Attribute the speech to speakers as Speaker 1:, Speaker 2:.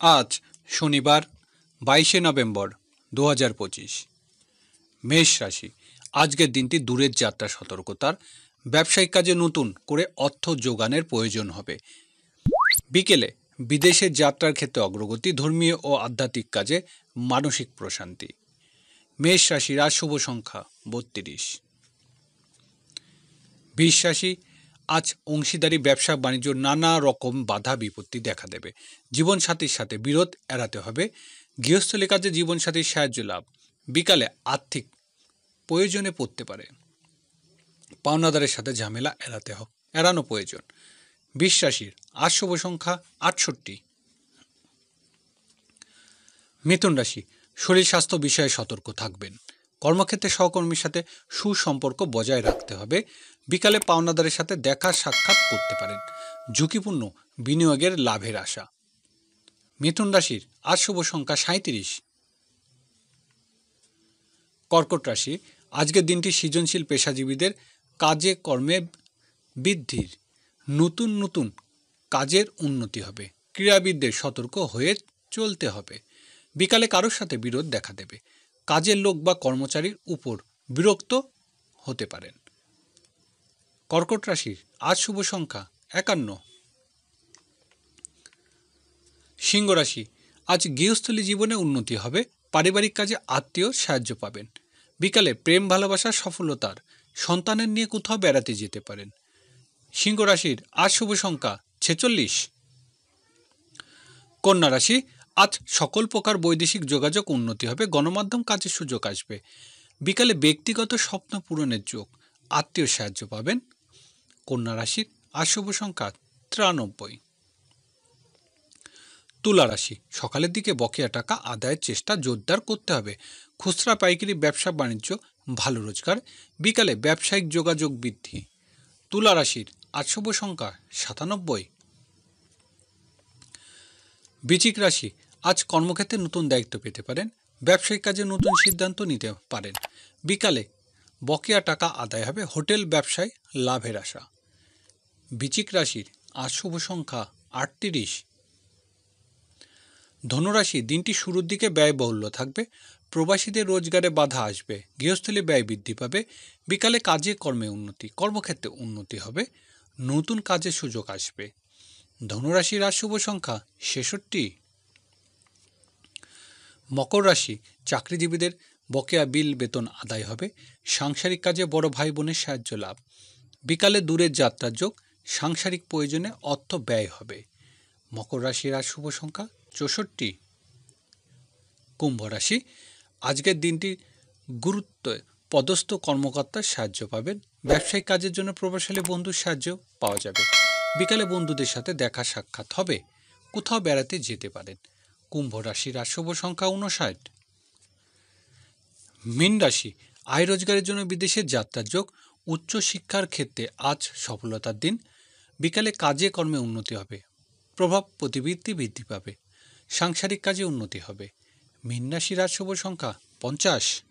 Speaker 1: আজ শনিবার 22শে নভেম্বর 2025। মেষ রাশি। আজকের দিনটি দূরের যাত্রা সতর্কতার, ব্যবসায়িক কাজে নতুন করে অর্থ যোগানের প্রয়োজন হবে। বিকেলে বিদেশের যাত্রার ক্ষেত্রে অগ্রগতি, ধর্মীয় ও আধ্যাত্মিক কাজে মানসিক প্রশান্তি। মেষ রাশির আজ শুভ সংখ্যা 32। বৃষ রাশি। আজ অংশীদারি ব্যবসা বাণিজ্য নানা রকম বাধা বিপত্তি দেখা দেবে। জীবনসাথীর সাথে বিরোধ এড়াতে হবে। গৃহস্থলী কাজে জীবনসাথীর সাহায্য লাভ। বিকালে আর্থিক প্রয়োজনে পড়তে পারে। পাওনাদারের সাথে ঝামেলা এড়ানো প্রয়োজন। বৃষ রাশির আজ শুভ সংখ্যা 68। মিথুন রাশি। শরীর স্বাস্থ্য বিষয়ে সতর্ক থাকবেন। কর্মক্ষেত্রে সহকর্মীর সাথে সুসম্পর্ক বজায় রাখতে হবে। বিকালে পাওনাদারের সাথে দেখা সাক্ষাৎ করতে পারেন। ঝুঁকিপূর্ণ বিনিয়োগের লাভের আশা। মিথুন রাশির আজ শুভ সংখ্যা 37। কর্কট রাশি। আজকের দিনটি সৃজনশীল পেশাজীবীদের কাজে কর্মে বৃদ্ধির, নতুন নতুন কাজের উন্নতি হবে। ক্রীড়াবিদদের সতর্ক হয়ে চলতে হবে। বিকালে কারোর সাথে বিরোধ দেখা দেবে। কাজের লোক বা কর্মচারীর উপর বিরক্ত হতে পারেন। কর্কট রাশির আজ শুভ সংখ্যা 51। সিংহ রাশি। আজ গৃহস্থলী জীবনে উন্নতি হবে। পারিবারিক কাজে আত্মীয় সাহায্য পাবেন। বিকালে প্রেম ভালোবাসা সফলতার, সন্তানের নিয়ে কোথাও বেড়াতে যেতে পারেন। সিংহ রাশির আজ শুভ সংখ্যা 46। কন্যা রাশি। আজ সকল প্রকার বৈদেশিক যোগাযোগ উন্নতি হবে। গণমাধ্যম কাজের সুযোগ আসবে। বিকালে ব্যক্তিগত স্বপ্ন পূরণের যোগ, আত্মীয় সাহায্য পাবেন। কন্যা রাশির আজ শুভ সংখ্যা 93। তুলা রাশি। সকালের দিকে বকেয়া টাকা আদায়ের চেষ্টা জোরদার করতে হবে। খুচরা পাইকারি ব্যবসা বাণিজ্য ভালো রোজগার। বিকালে ব্যবসায়িক যোগাযোগ বৃদ্ধি। তুলা রাশির আজ শুভ সংখ্যা 97। বৃশ্চিক রাশি। আজ কর্মক্ষেত্রে নতুন দায়িত্ব পেতে পারেন। ব্যবসায়িক কাজে নতুন সিদ্ধান্ত নিতে পারেন। বিকালে বকেয়া টাকা আদায় হবে। হোটেল ব্যবসায় লাভের আশা। বৃশ্চিক রাশির আজ শুভ সংখ্যা 38। ধনুরাশি। দিনটি শুরুর দিকে ব্যয়বহুল্য থাকবে। প্রবাসীদের রোজগারে বাধা আসবে। গৃহস্থলী ব্যয় বৃদ্ধি পাবে। বিকালে কাজে কর্মে উন্নতি, কর্মক্ষেত্রে উন্নতি হবে। নতুন কাজের সুযোগ আসবে। ধনুরাশির আজ শুভ সংখ্যা 66। মকর রাশি। চাকরিজীবীদের বকেয়া বিল বেতন আদায় হবে। সাংসারিক কাজে বড় ভাই বোনের সাহায্য লাভ। বিকালে দূরের যাত্রার যোগ। সাংসারিক প্রয়োজনে অর্থ ব্যয় হবে। মকর রাশির আজ শুভ সংখ্যা 64। কুম্ভ রাশি। আজকের দিনটি গুরুত্ব পদস্থ কর্মকর্তার সাহায্য পাবেন। ব্যবসায়িক কাজের জন্য প্রভাবশালী বন্ধুর সাহায্য পাওয়া যাবে। বিকালে বন্ধুদের সাথে দেখা সাক্ষাৎ হবে। কোথাও বেড়াতে যেতে পারেন। কুম্ভ রাশির আজ শুভ সংখ্যা 59। মীন রাশি। আয় রোজগারের জন্য বিদেশের যাত্রার যোগ। উচ্চশিক্ষার ক্ষেত্রে আজ সফলতার দিন। বিকালে কাজে কর্মে উন্নতি হবে। প্রভাব প্রতিবৃত্তি বৃদ্ধি পাবে। সাংসারিক কাজে উন্নতি হবে। মীন রাশির আজ শুভ সংখ্যা 50।